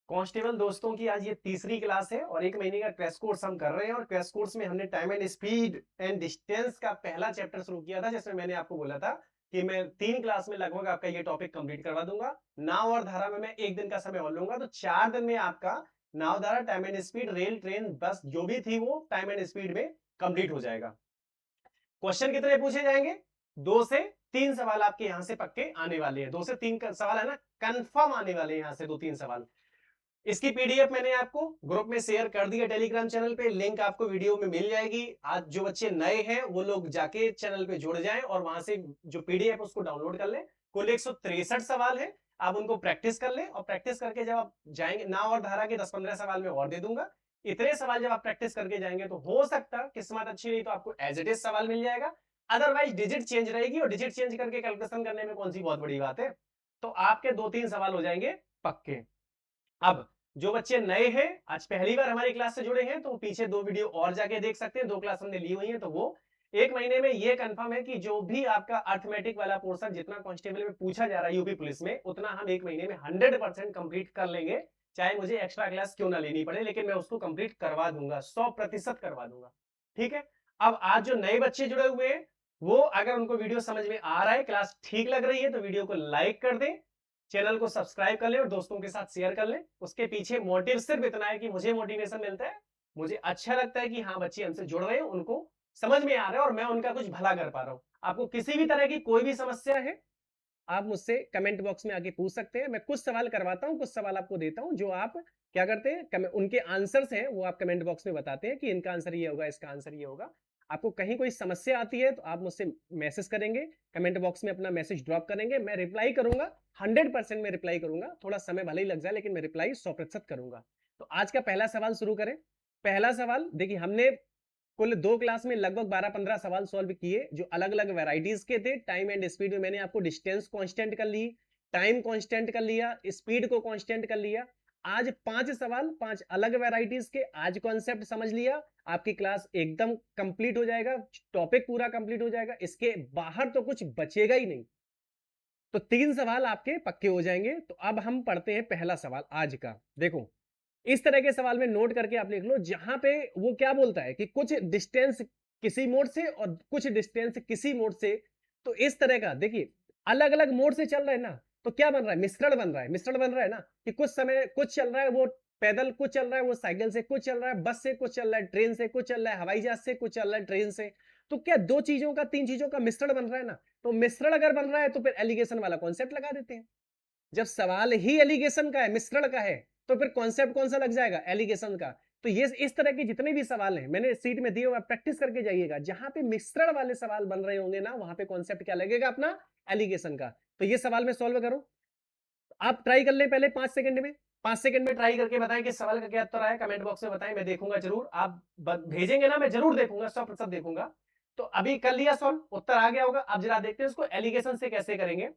Constable दोस्तों की आज ये तीसरी क्लास है और 1 महीने का क्रैश कोर्स हम कर रहे हैं और क्रैश कोर्स में हमने time and speed and distance का पहला चैप्टर शुरू किया था, जिसमें मैंने आपको बोला था कि मैं 3 क्लास में लगभग आपका ये टॉपिक कंप्लीट करवा दूंगा। नाव और धारा में मैं 1 दिन का समय और लूंगा, तो 4 दिन में आपका नाव, धारा, time and speed, rail, train, बस जो भी थी वो टाइम एंड स्पीड में कंप्लीट हो जाएगा। क्वेश्चन कितने पूछे जाएंगे? 2 से 3 सवाल आपके यहां से पक्के आने वाले हैं। 2 से 3 सवाल है ना, कंफर्म आने वाले हैं यहां से 2-3 सवाल। इसकी पीडीएफ मैंने आपको ग्रुप में शेयर कर दी है टेलीग्राम चैनल पे, लिंक आपको वीडियो में मिल जाएगी। आज जो बच्चे नए हैं वो लोग जाके चैनल पे जुड़ जाएं और वहां से जो पीडीएफ उसको डाउनलोड कर लें। कुल 163 सवाल है, आप उनको प्रैक्टिस कर लें और प्रैक्टिस करके जब आप जाएंगे, नाव और धारा के 10-15 सवाल में और दे दूंगा। इतने सवाल जब आप प्रैक्टिस करके जाएंगे तो हो सकता है किस्मत अच्छी रही तो आपको एज इट इज सवाल मिल जाएगा, अदरवाइज डिजिट चेंज रहेगी और डिजिट चेंज करके कैलकुलेशन करने में कौन सी बहुत बड़ी बात है। तो आपके 2-3 सवाल हो जाएंगे पक्के। अब जो बच्चे नए हैं, आज पहली बार हमारी क्लास से जुड़े हैं, तो पीछे 2 वीडियो और जाके देख सकते हैं। 2 क्लास हमने ली हुई है, तो वो 1 महीने में ये कंफर्म है कि जो भी आपका अर्थमेटिक वाला पोर्शन जितना कांस्टेबल में पूछा जा रहा है यूपी पुलिस में, उतना हम 1 महीने में 100% कंप्लीट कर लेंगे। चाहे मुझे एक्स्ट्रा क्लास क्यों ना लेनी पड़े, लेकिन मैं उसको कंप्लीट करवा दूंगा, 100% करवा दूंगा। ठीक है। अब आज जो नए बच्चे जुड़े हुए हैं, वो अगर उनको वीडियो समझ में आ रहा है, क्लास ठीक लग रही है, तो वीडियो को लाइक कर दें, चैनल को सब्सक्राइब कर ले और दोस्तों के साथ शेयर कर ले। उसके पीछे मोटिव सिर्फ इतना है कि मुझे मोटिवेशन मिलता है, मुझे अच्छा लगता है कि हाँ बच्चे हमसे जुड़ रहे हैं, उनको समझ में आ रहा है और मैं उनका कुछ भला कर पा रहा हूं। आपको किसी भी तरह की कोई भी समस्या है, आप मुझसे कमेंट बॉक्स में आके पूछ सकते हैं। मैं कुछ सवाल करवाता हूं, कुछ सवाल आपको देता हूं, जो आप क्या करते हैं, उनके आंसर्स हैं वो आप कमेंट बॉक्स में बताते हैं कि इनका आंसर ये होगा, इसका आंसर ये होगा। आपको कहीं कोई समस्या आती है तो आप मुझसे मैसेज करेंगे, कमेंट बॉक्स में अपना मैसेज ड्रॉप करेंगे, मैं रिप्लाई करूंगा। 100% में रिप्लाई करूंगा, थोड़ा समय भले ही लग जाए लेकिन मैं रिप्लाई 100% करूंगा। तो आज का पहला सवाल शुरू करें। पहला सवाल देखिए, हमने कुल 2 क्लास में लगभग 12-15 सवाल सॉल्व किए, जो अलग अलग वेराइटीज के थे। टाइम एंड स्पीड में मैंने आपको डिस्टेंस कांस्टेंट कर ली, टाइम कांस्टेंट कर लिया, स्पीड को कांस्टेंट कर लिया। आज 5 सवाल, 5 अलग वेराइटीज के, आज कॉन्सेप्ट समझ लिया, आपकी क्लास एकदम कंप्लीट हो जाएगा, टॉपिक पूरा कंप्लीट हो जाएगा, इसके बाहर तो कुछ बचेगा ही नहीं। तो 3 सवाल आपके पक्के हो जाएंगे। तो अब हम पढ़ते हैं पहला सवाल आज का। देखो, इस तरह के सवाल में नोट करके आप लिख लो, जहां पे वो क्या बोलता है कि कुछ डिस्टेंस किसी मोड से और कुछ डिस्टेंस किसी मोड से। तो इस तरह का देखिए, अलग अलग मोड से चल रहा है ना, तो क्या बन रहा है, मिश्रण बन रहा है। मिश्रण बन रहा है ना कि कुछ समय कुछ चल रहा है वो पैदल, कुछ चल रहा है वो साइकिल से, कुछ चल रहा है बस से, कुछ चल रहा है ट्रेन से, कुछ चल रहा है हवाई जहाज से, कुछ चल रहा है ट्रेन से। तो क्या 2 चीजों का, 3 चीजों का मिश्रण बन रहा है ना। तो मिश्रण अगर बन रहा है तो फिर एलिगेशन वाला कॉन्सेप्ट लगा देते हैं। जब सवाल ही एलिगेशन का है, मिश्रण का है, तो फिर कॉन्सेप्ट कौन सा लग जाएगा, एलिगेशन का। तो ये इस तरह के जितने भी सवाल हैं मैंने सीट में दिए हुए, प्रैक्टिस करके जाइएगा। जहां पे मिश्रण वाले सवाल बन रहे होंगे ना, वहां पे कॉन्सेप्ट क्या लगेगा अपना, एलिगेशन का। तो ये सवाल मैं सॉल्व करूं, आप ट्राई कर लें पहले 5 सेकंड में। 5 सेकंड में ट्राई करके बताएं कि सवाल का क्या उत्तर आया, कमेंट बॉक्स में बताएं, मैं देखूंगा जरूर। आप भेजेंगे ना, मैं जरूर देखूंगा, 100% देखूंगा। तो अभी कर लिया सॉल्व, उत्तर आ गया होगा। अब जरा देखते हैं इसको एलिगेशन से कैसे करेंगे।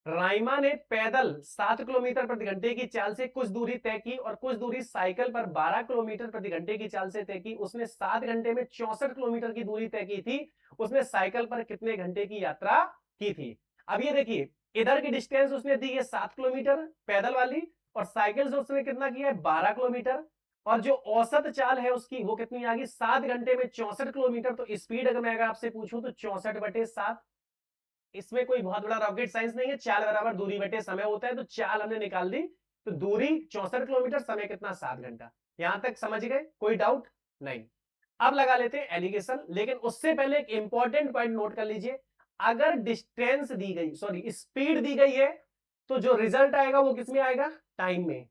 राइमा ने पैदल 7 किलोमीटर प्रति घंटे की चाल से कुछ दूरी तय की और कुछ दूरी साइकिल पर 12 किलोमीटर प्रति घंटे की चाल से तय की। उसने 7 घंटे में 64 किलोमीटर की दूरी तय की थी। उसने साइकिल पर कितने घंटे की यात्रा की थी। अब ये देखिए, इधर की डिस्टेंस उसने दी है 7 किलोमीटर पैदल वाली, और साइकिल से उसने कितना किया है, 12 किलोमीटर। और जो औसत चाल है उसकी वो कितनी आ गई, 7 घंटे में 64 किलोमीटर। तो स्पीड अगर मैं आपसे पूछूं तो 64/7। इसमें कोई बहुत बड़ा रॉकेट साइंस नहीं है, चाल बराबर दूरी बटे समय होता है। तो चाल हमने निकाल दी, तो दूरी 64 किलोमीटर, समय कितना, 7 घंटा। यहां तक समझ गए, कोई डाउट नहीं। अब लगा लेते हैं एलिगेशन, लेकिन उससे पहले एक इंपॉर्टेंट पॉइंट नोट कर लीजिए। अगर डिस्टेंस दी गई, सॉरी स्पीड दी गई है, तो जो रिजल्ट आएगा वो किसमें आएगा, टाइम में।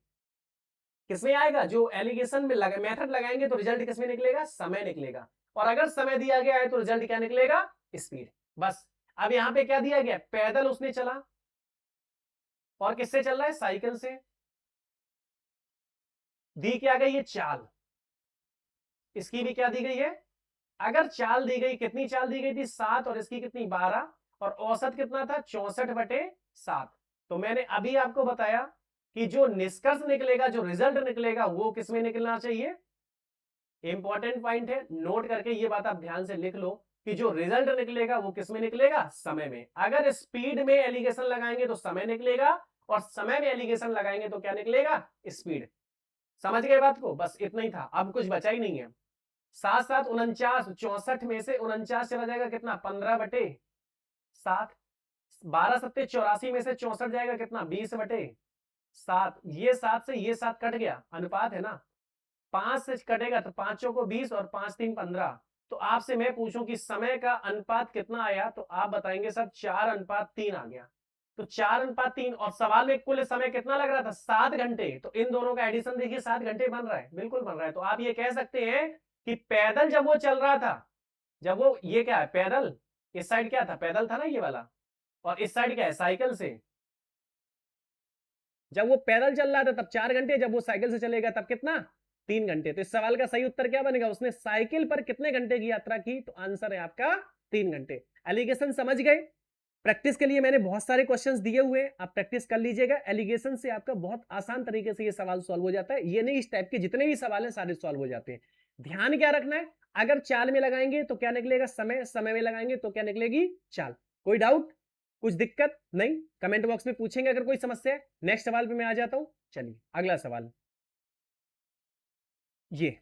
किसमें आएगा, जो एलिगेशन में मेथड लगाएंगे तो रिजल्ट किसमें निकलेगा, समय निकलेगा। और अगर समय दिया गया है तो रिजल्ट क्या निकलेगा, स्पीड। बस। अब यहां पे क्या दिया गया, पैदल उसने चला, और किससे चल रहा है, साइकिल से। दी क्या गई है, चाल। इसकी भी क्या दी गई है, अगर चाल दी गई, कितनी चाल दी गई थी, 7, और इसकी कितनी, 12, और औसत कितना था, 64/7। तो मैंने अभी आपको बताया कि जो निष्कर्ष निकलेगा, जो रिजल्ट निकलेगा, वो किसमें निकलना चाहिए। इंपॉर्टेंट पॉइंट है, नोट करके ये बात आप ध्यान से लिख लो कि जो रिजल्ट निकलेगा वो किसमें निकलेगा, समय में। अगर स्पीड में एलिगेशन लगाएंगे तो समय निकलेगा, और समय में एलिगेशन लगाएंगे तो क्या निकलेगा, स्पीड। समझ गए बात को? बस इतना ही था, अब कुछ बचा ही नहीं है। 7 7 49, 64 में से 49 चला जाएगा कितना, 15/7। 12 सत्ते 84 में से 64 जाएगा कितना, 20/7। ये 7 से ये 7 कट गया, अनुपात है ना, 5 से कटेगा तो 5 चौको 20 और 5 3 15। तो आपसे मैं पूछूं कि समय का अनुपात कितना आया, तो आप बताएंगे सर 4:3 आ गया। तो 4:3, और सवाल में कुल समय कितना लग रहा था, 7 घंटे। तो इन दोनों का एडिशन देखिए, 7 घंटे बन रहा है, बिल्कुल बन रहा है। तो आप ये कह सकते हैं कि पैदल जब वो चल रहा था, जब वो, ये क्या है पैदल, इस साइड क्या था, पैदल था ना ये वाला, और इस साइड क्या है, साइकिल से। जब वो पैदल चल रहा था तब 4 घंटे, जब वो साइकिल से चलेगा तब कितना, 3 घंटे। तो इस सवाल का सही उत्तर क्या बनेगा, उसने साइकिल पर कितने घंटे की यात्रा की, तो आंसर है आपका 3 घंटे। एलिगेशन समझ गए? प्रैक्टिस के लिए मैंने बहुत सारे क्वेश्चंस दिए हुए, आप प्रैक्टिस कर लीजिएगा। एलिगेशन से आपका बहुत आसान तरीके से ये सवाल सॉल्व हो जाता है। ये नहीं, इस टाइप के जितने भी सवाल हैं सारे सॉल्व हो जाते हैं। ध्यान क्या रखना है, अगर चाल में लगाएंगे तो क्या निकलेगा समय, समय में लगाएंगे तो क्या निकलेगी चाल। कोई डाउट, कुछ दिक्कत नहीं, कमेंट बॉक्स में पूछेंगे अगर कोई समस्या है। नेक्स्ट सवाल पे मैं आ जाता हूं। चलिए अगला सवाल, ये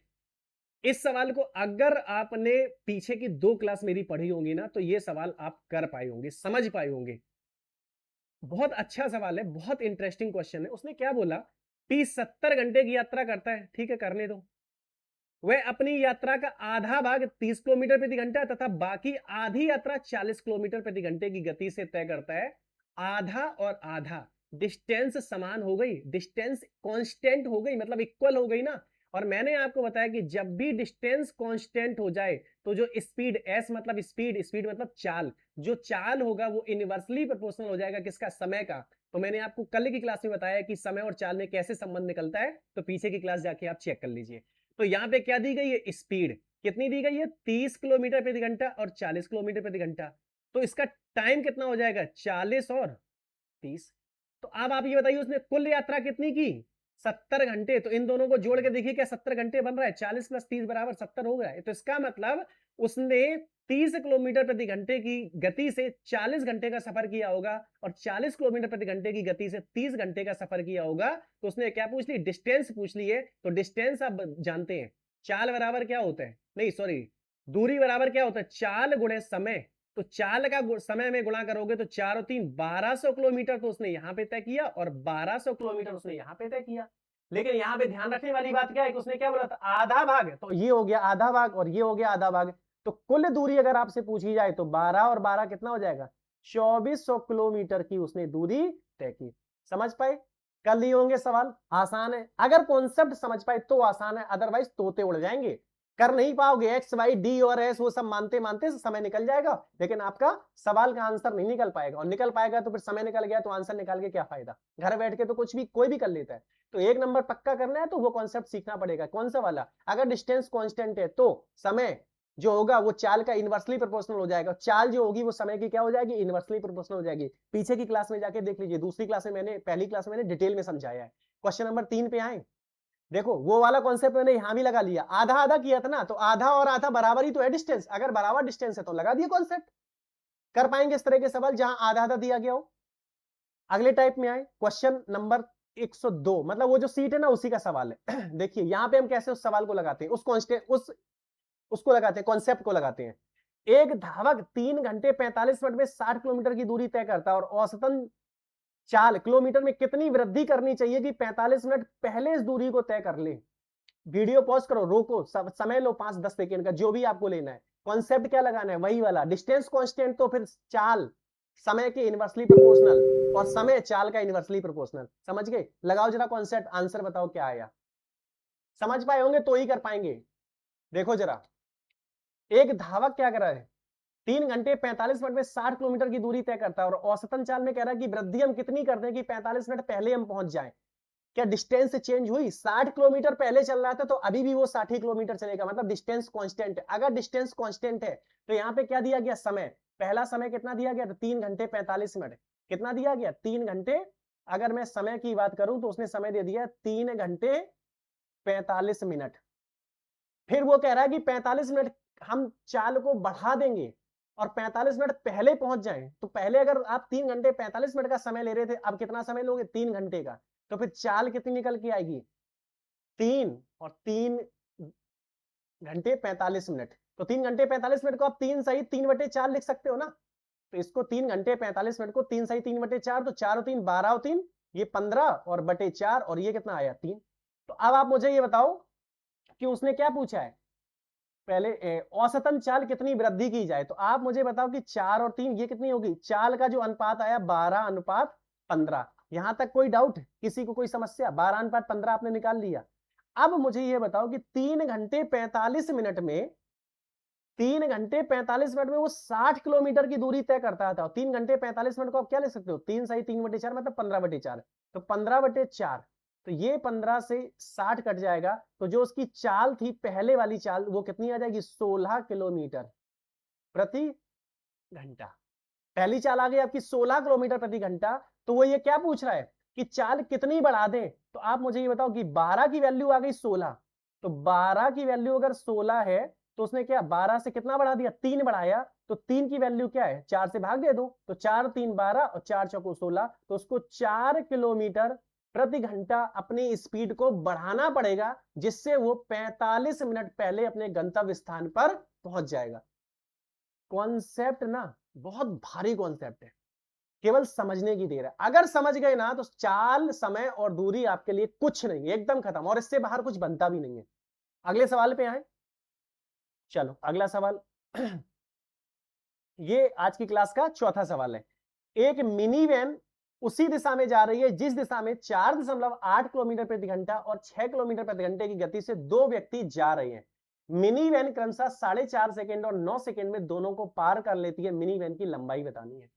इस सवाल को अगर आपने पीछे की 2 क्लास मेरी पढ़ी होंगी ना, तो ये सवाल आप कर पाए होंगे, समझ पाए होंगे। बहुत अच्छा सवाल है, बहुत इंटरेस्टिंग क्वेश्चन है। उसने क्या बोला, पी 70 घंटे की यात्रा करता है, ठीक है करने दो। वह अपनी यात्रा का आधा भाग 30 किलोमीटर प्रति घंटा तथा बाकी आधी यात्रा 40 किलोमीटर प्रति घंटे की गति से तय करता है। आधा और आधा डिस्टेंस समान हो गई, डिस्टेंस कांस्टेंट हो गई, मतलब इक्वल हो गई ना। और मैंने आपको बताया कि जब भी डिस्टेंस कांस्टेंट हो जाए तो जो स्पीड, एस मतलब स्पीड, स्पीड मतलब चाल, जो चाल होगा वो इनवर्सली प्रोपोर्शनल हो जाएगा किसका, समय का। तो मैंने आपको कल की क्लास में बताया कि समय और चाल में कैसे संबंध निकलता है, तो पीछे की क्लास जाके आप चेक कर लीजिए। तो यहाँ पे क्या दी गई है, स्पीड कितनी दी गई है, 30 किलोमीटर प्रति घंटा और 40 किलोमीटर प्रति घंटा। तो इसका टाइम कितना हो जाएगा, 40 और 30। तो अब आप ये बताइए उसने कुल यात्रा कितनी की, 70 घंटे। तो इन दोनों को जोड़ के देखिए क्या 70 घंटे बन रहा है, 40 + 30 = 70 हो गया है। तो इसका मतलब उसने 30 किलोमीटर प्रति घंटे की गति से 40 घंटे का सफर किया होगा, और 40 किलोमीटर प्रति घंटे की गति से 30 घंटे का सफर किया होगा। तो उसने क्या पूछ ली, डिस्टेंस पूछ ली है। तो डिस्टेंस आप जानते हैं, चाल बराबर क्या होता है, नहीं सॉरी, दूरी बराबर क्या होता है, चाल गुणे समय। तो चाल का समय में गुणा करोगे तो 4 और 3 1200 किलोमीटर तो उसने यहां पे तय किया, और 1200 किलोमीटर उसने यहां पे तय किया। लेकिन यहां पे ध्यान रखने वाली बात क्या है कि उसने क्या बोला था, आधा भाग। तो ये हो गया आधा भाग और ये हो गया आधा भाग। तो कुल दूरी अगर आपसे पूछी जाए तो 12 और 12 कितना हो जाएगा, 2400 किलोमीटर की उसने दूरी तय की। समझ पाए? कर लिए होंगे सवाल, आसान है। अगर कॉन्सेप्ट समझ पाए तो आसान है, अदरवाइज तोते उड़ जाएंगे, कर नहीं पाओगे। एक्स वाई डी और एस वो सब मानते मानते समय निकल जाएगा, लेकिन आपका सवाल का आंसर नहीं निकल पाएगा। और निकल पाएगा तो फिर समय निकल गया तो आंसर निकाल के क्या फायदा, घर बैठ के तो कुछ भी कोई भी कर लेता है। तो 1 नंबर पक्का करना है तो वो कॉन्सेप्ट सीखना पड़ेगा। कौन सा वाला, अगर डिस्टेंस कांस्टेंट है तो समय जो होगा वो चाल का इनवर्सली प्रोपोर्शनल हो जाएगा, चाल जो होगी वो समय की क्या हो जाएगी, इनवर्सली प्रोपोर्शनल हो जाएगी। पीछे की क्लास में जाके देख लीजिए, दूसरी क्लास में मैंने, पहली क्लास में मैंने डिटेल में समझाया है। क्वेश्चन नंबर 3 पे आए, देखो वो वाला कॉन्सेप्ट मैंने यहां भी लगा लिया, आधा आधा किया था ना, तो आधा और आधा बराबर ही तो है डिस्टेंस, अगर बराबर डिस्टेंस है तो लगा दिया कॉन्सेप्ट। कर पाएंगे इस तरह के सवाल जहां आधा आधा दिया गया हो। अगले टाइप में आए, क्वेश्चन नंबर 102, मतलब वो जो सीट है ना उसी का सवाल है। देखिए यहां पे हम कैसे उस सवाल को लगाते हैं, उस कॉन्स्टेंट उसको लगाते हैं, कॉन्सेप्ट को लगाते हैं। एक धावक 3 घंटे 45 मिनट में 60 किलोमीटर की दूरी तय करता है, और औसतन चाल किलोमीटर में कितनी वृद्धि करनी चाहिए कि 45 मिनट पहले इस दूरी को तय कर ले। वीडियो पॉज करो, रोको, समय लो 5-10 सेकेंड का, जो भी आपको लेना है। कॉन्सेप्ट क्या लगाना है, वही वाला, डिस्टेंस कांस्टेंट तो फिर चाल समय के इनवर्सली प्रोपोर्शनल, और समय चाल का इनवर्सली प्रोपोर्शनल। समझ गए? लगाओ जरा कॉन्सेप्ट, आंसर बताओ क्या आया। समझ पाए होंगे तो ही कर पाएंगे। देखो जरा, एक धावक क्या कर रहा है, 3 घंटे 45 मिनट में 60 किलोमीटर की दूरी तय करता है, और औसतन चाल में कह रहा है कि वृद्धि हम कितनी करते हैं कि 45 मिनट पहले हम पहुंच जाएं। क्या डिस्टेंस चेंज हुई, 60 किलोमीटर पहले चल रहा था तो अभी भी वो 60 किलोमीटर चलेगा, मतलब डिस्टेंस कांस्टेंट है। अगर डिस्टेंस कांस्टेंट है तो यहाँ पे क्या दिया गया, समय, पहला समय कितना दिया गया, 3 घंटे 45 मिनट। कितना दिया गया, 3 घंटे। अगर मैं समय की बात करूं तो उसने समय दे दिया 3 घंटे 45 मिनट। फिर वो कह रहा है कि 45 मिनट हम चाल को बढ़ा देंगे और 45 मिनट पहले पहुंच जाएं। तो पहले अगर आप 3 घंटे 45 मिनट का समय ले रहे थे, अब कितना समय लोगे, 3 घंटे का। तो फिर चाल कितनी निकल के आएगी, 3 और 3 घंटे 45 मिनट, तो 3 घंटे 45 मिनट को आप 3 सही 3/4 लिख सकते हो ना। तो इसको 3 घंटे 45 मिनट को 3 सही 3/4, तो 4 और 3 12 और 3 ये 15 और बटे 4 और ये कितना आया 3। तो अब आप मुझे ये बताओ कि उसने क्या पूछा है, पहले औसतन चाल कितनी वृद्धि की जाए। तो आप मुझे बताओ कि 4 और 3 ये कितनी होगी, चाल का जो अनुपात आया 12:15। यहां तक कोई डाउट, किसी को कोई समस्या? 12:15 आपने निकाल लिया। अब मुझे ये बताओ कि 3 घंटे 45 मिनट में 3 घंटे 45 मिनट में वो 60 किलोमीटर की दूरी तय करता था। 3 घंटे 45 मिनट को आप क्या ले सकते हो, 3 सही 3/4 मतलब 15/4, तो 15/4, तो ये 15 से 60 कट जाएगा, तो जो उसकी चाल थी पहले वाली चाल वो कितनी आ जाएगी, 16 किलोमीटर प्रति घंटा। पहली चाल आ गई आपकी 16 किलोमीटर प्रति घंटा। तो वो ये क्या पूछ रहा है कि चाल कितनी बढ़ा दें। तो आप मुझे ये बताओ कि 12 की वैल्यू आ गई 16, तो 12 की वैल्यू अगर 16 है तो उसने क्या 12 से कितना बढ़ा दिया, 3 बढ़ाया, तो 3 की वैल्यू क्या है, 4 से भाग दे दो, तो 4 3 12 और 4 चौको 16, तो उसको 4 किलोमीटर प्रति घंटा अपनी स्पीड को बढ़ाना पड़ेगा, जिससे वो 45 मिनट पहले अपने गंतव्य स्थान पर पहुंच जाएगा। कॉन्सेप्ट ना बहुत भारी कॉन्सेप्ट है, केवल समझने की देर है। अगर समझ गए ना तो चाल समय और दूरी आपके लिए कुछ नहीं, एकदम खत्म, और इससे बाहर कुछ बनता भी नहीं है। अगले सवाल पे आए, चलो अगला सवाल ये आज की क्लास का चौथा सवाल है। एक मिनी वैन उसी दिशा में जा रही है जिस दिशा में 4.8 किलोमीटर प्रति घंटा और 6 किलोमीटर प्रति घंटे की गति से दो व्यक्ति जा रहे हैं। मिनी वैन क्रमशः 4.5 सेकंड और 9 सेकंड में दोनों को पार कर लेती है। मिनी वैन की लंबाई बतानी है।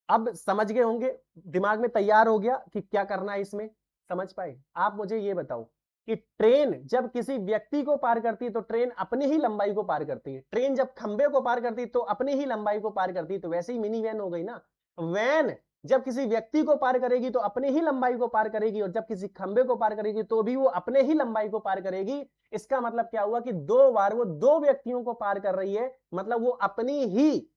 अब समझ गए होंगे, दिमाग में तैयार हो गया कि क्या करना है इसमें, समझ पाए? आप मुझे ये बताओ कि ट्रेन जब किसी व्यक्ति को पार करती है तो ट्रेन अपनी ही लंबाई को पार करती है। ट्रेन जब खंबे को पार करती है तो अपनी ही लंबाई को पार करती है, तो वैसे ही मिनी वैन हो गई ना। वैन जब किसी व्यक्ति को पार करेगी तो अपनी ही लंबाई को पार करेगी, और जब किसी खंबे को पार करेगी तो भी वो अपने ही लंबाई को पार करेगी। इसका मतलब क्या हुआ कि दो बार वो दो व्यक्तियों को पार कर रही है, मतलब वो अपनी ही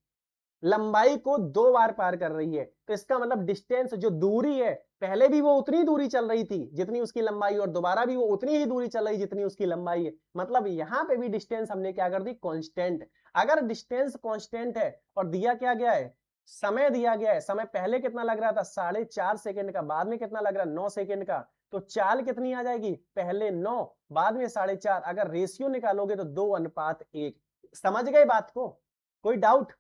लंबाई को दो बार पार कर रही है। तो इसका मतलब डिस्टेंस, जो दूरी है, पहले भी वो उतनी दूरी चल रही थी जितनी उसकी लंबाई, और दोबारा भी वो उतनी ही दूरी चल रही जितनी उसकी लंबाई है। मतलब यहां पे भी डिस्टेंस हमने क्या कर दी, कांस्टेंट। अगर डिस्टेंस कांस्टेंट है और दिया क्या गया है, समय दिया गया है, समय पहले कितना लग रहा था 4.5 सेकंड का, बाद में कितना लग रहा है 9 सेकंड का, तो चाल कितनी आ जाएगी, पहले 9 बाद में 4.5। अगर रेशियो निकालोगे तो 2:1। समझ गए बात को, कोई डाउट?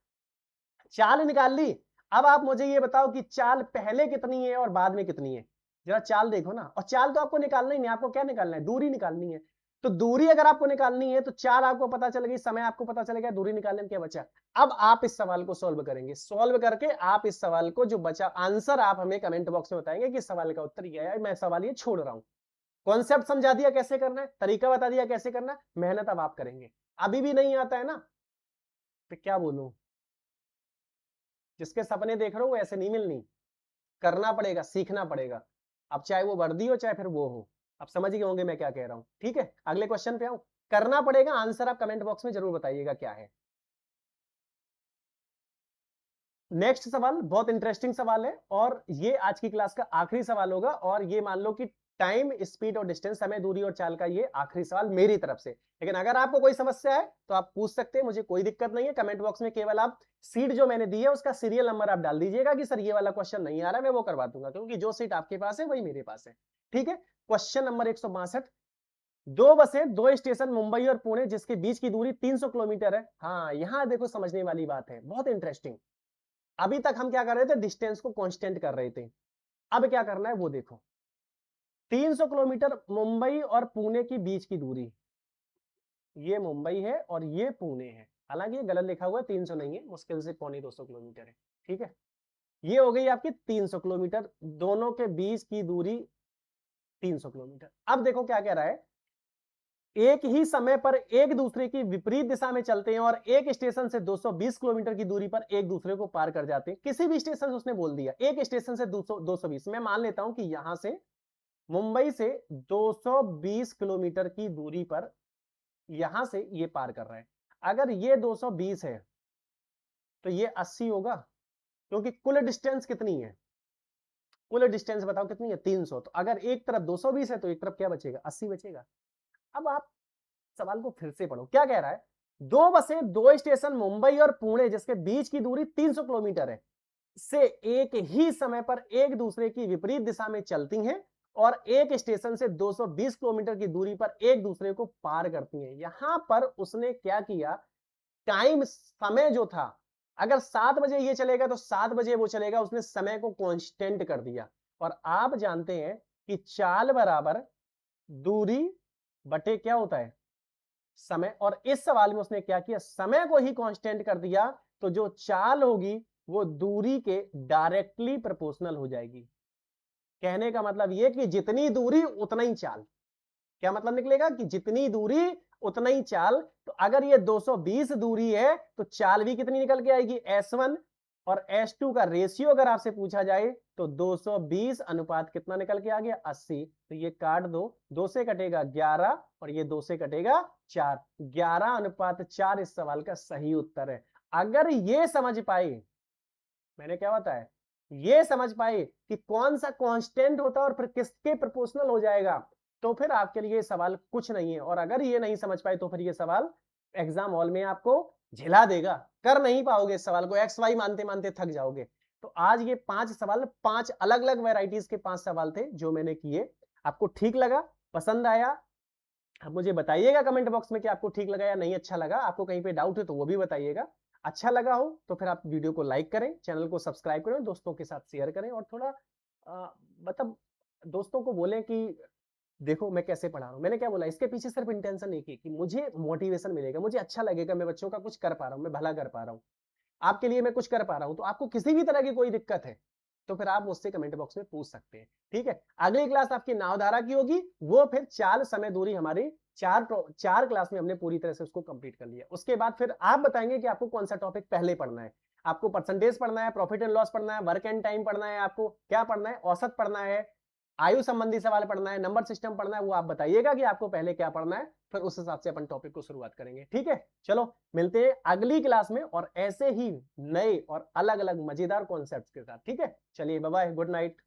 चाल निकाल ली। अब आप मुझे ये बताओ कि चाल पहले कितनी है और बाद में कितनी है, जरा चाल देखो ना। और चाल तो आपको निकालना ही नहीं, आपको क्या निकालना है, दूरी निकालनी है। तो दूरी अगर आपको निकालनी है तो चाल आपको पता चल गई, समय आपको पता चलेगा, दूरी निकालने में क्या बचा। अब आप इस सवाल को सॉल्व करेंगे, सॉल्व करके आप इस सवाल को जो बचा आंसर आप हमें कमेंट बॉक्स में बताएंगे कि सवाल का उत्तर क्या है। मैं सवाल ये छोड़ रहा हूं, कॉन्सेप्ट समझा दिया कैसे करना है, तरीका बता दिया कैसे करना है, मेहनत अब आप करेंगे। अभी भी नहीं आता है ना, तो क्या बोलूं, जिसके सपने देख रहे हो वो ऐसे नहीं मिलनी, करना पड़ेगा, सीखना पड़ेगा। अब चाहे वो वर्दी हो चाहे फिर वो हो। आप समझ गए होंगे मैं क्या कह रहा हूं, ठीक है। अगले क्वेश्चन पे आऊं, करना पड़ेगा, आंसर आप कमेंट बॉक्स में जरूर बताइएगा क्या है। नेक्स्ट सवाल बहुत इंटरेस्टिंग सवाल है, और ये आज की क्लास का आखिरी सवाल होगा, और ये मान लो कि टाइम, स्पीड और डिस्टेंस, समय, दूरी और चाल का ये आखिरी सवाल मेरी तरफ से। लेकिन अगर आपको कोई समस्या है तो आप पूछ सकते हैं, मुझे कोई दिक्कत नहीं है। कमेंट बॉक्स में केवल आप सीट जो मैंने दी है उसका सीरियल नंबर आप डाल दीजिएगा कि सर ये वाला क्वेश्चन नहीं आ रहा है, मैं वो करवा दूंगा, क्योंकि जो सीट आपके पास है वही मेरे पास है, ठीक है। क्वेश्चन नंबर 162, दो बसें दो स्टेशन मुंबई और पुणे जिसके बीच की दूरी 300 किलोमीटर है। हाँ, यहां देखो समझने वाली बात है, बहुत इंटरेस्टिंग। अभी तक हम क्या कर रहे थे, डिस्टेंस को कांस्टेंट कर रहे थे। अब क्या करना है वो देखो। 300 किलोमीटर मुंबई और पुणे के बीच की दूरी, ये मुंबई है और ये पुणे है। हालांकि ये गलत लिखा हुआ है, 300 नहीं है, मुश्किल से 250 किलोमीटर है, ठीक है। ये हो गई आपकी 300 किलोमीटर, दोनों के बीच की दूरी 300 किलोमीटर। अब देखो क्या कह रहा है, एक ही समय पर एक दूसरे की विपरीत दिशा में चलते हैं और एक स्टेशन से 220 किलोमीटर की दूरी पर एक दूसरे को पार कर जाते हैं। किसी भी स्टेशन से, उसने बोल दिया एक स्टेशन से 220, मैं मान लेता हूं कि यहां से मुंबई से 220 किलोमीटर की दूरी पर यहां से ये पार कर रहा है। अगर ये 220 है तो ये 80 होगा, क्योंकि कुल डिस्टेंस कितनी है, कुल डिस्टेंस बताओ कितनी है 300। तो अगर एक तरफ 220 है तो एक तरफ क्या बचेगा 80 बचेगा। अब आप सवाल को फिर से पढ़ो, क्या कह रहा है, दो बसें दो स्टेशन मुंबई और पुणे जिसके बीच की दूरी 300 किलोमीटर है से एक ही समय पर एक दूसरे की विपरीत दिशा में चलती हैं और एक स्टेशन से 220 किलोमीटर की दूरी पर एक दूसरे को पार करती हैं। यहां पर उसने क्या किया, टाइम समय जो था, अगर 7 बजे ये चलेगा तो 7 बजे वो चलेगा, उसने समय को कांस्टेंट कर दिया। और आप जानते हैं कि चाल बराबर दूरी बटे क्या होता है समय, और इस सवाल में उसने क्या किया, समय को ही कांस्टेंट कर दिया, तो जो चाल होगी वो दूरी के डायरेक्टली प्रोपोर्शनल हो जाएगी। कहने का मतलब ये कि जितनी दूरी उतना ही चाल। क्या मतलब निकलेगा कि जितनी दूरी उतना ही चाल। तो अगर ये 220 दूरी है तो चाल भी कितनी निकल के आएगी S1, और S2 का रेशियो अगर आपसे पूछा जाए तो 220 अनुपात कितना निकल के आ गया 80। तो ये काट दो, 2 से कटेगा 11 और ये 2 से कटेगा 4, 11 अनुपात 4 इस सवाल का सही उत्तर है। अगर ये समझ पाए, मैंने क्या बताया, ये समझ पाए कि कौन सा कांस्टेंट होता है और फिर किसके प्रोपोर्शनल हो जाएगा, तो फिर आपके लिए सवाल कुछ नहीं है। और अगर ये नहीं समझ पाए तो फिर ये सवाल एग्जाम हॉल में आपको झिला देगा, कर नहीं पाओगे इस सवाल को, एक्स वाई मानते मानते थक जाओगे। तो आज ये 5 सवाल, 5 अलग अलग वेराइटीज के 5 सवाल थे जो मैंने किए। आपको ठीक लगा, पसंद आया? आप मुझे बताइएगा कमेंट बॉक्स में कि आपको ठीक लगा या नहीं अच्छा लगा। आपको कहीं पे डाउट है तो वो भी बताइएगा। अच्छा लगा हो तो फिर आप वीडियो को लाइक करें, चैनल को सब्सक्राइब करें, दोस्तों के साथ शेयर करें, और थोड़ा मतलब दोस्तों को बोलें कि देखो मैं कैसे पढ़ा रहा हूँ। मैंने क्या बोला, इसके पीछे सिर्फ इंटेंशन एक ही कि मुझे मोटिवेशन मिलेगा, मुझे अच्छा लगेगा, मैं बच्चों का कुछ कर पा रहा हूँ, मैं भला कर पा रहा हूँ, आपके लिए मैं कुछ कर पा रहा हूं। तो आपको किसी भी तरह की कोई दिक्कत है तो फिर आप मुझसे कमेंट बॉक्स में पूछ सकते हैं। ठीक है, अगली क्लास आपकी नावधारा की होगी, वो फिर चाल समय दूरी हमारी चार क्लास में हमने पूरी तरह से उसको कंप्लीट कर लिया। उसके बाद फिर आप बताएंगे कि आपको कौन सा टॉपिक पहले पढ़ना है। आपको परसेंटेज पढ़ना है, प्रॉफिट एंड लॉस पढ़ना है, वर्क एंड टाइम पढ़ना है, आपको क्या पढ़ना है, औसत पढ़ना है, आयु संबंधी सवाल पढ़ना है, नंबर सिस्टम पढ़ना है, वो आप बताइएगा कि आपको पहले क्या पढ़ना है, फिर उस हिसाब से अपन टॉपिक को शुरुआत करेंगे। ठीक है, चलो मिलते हैं अगली क्लास में और ऐसे ही नए और अलग अलग मजेदार कॉन्सेप्ट्स के साथ। ठीक है, चलिए बाय बाय, गुड नाइट।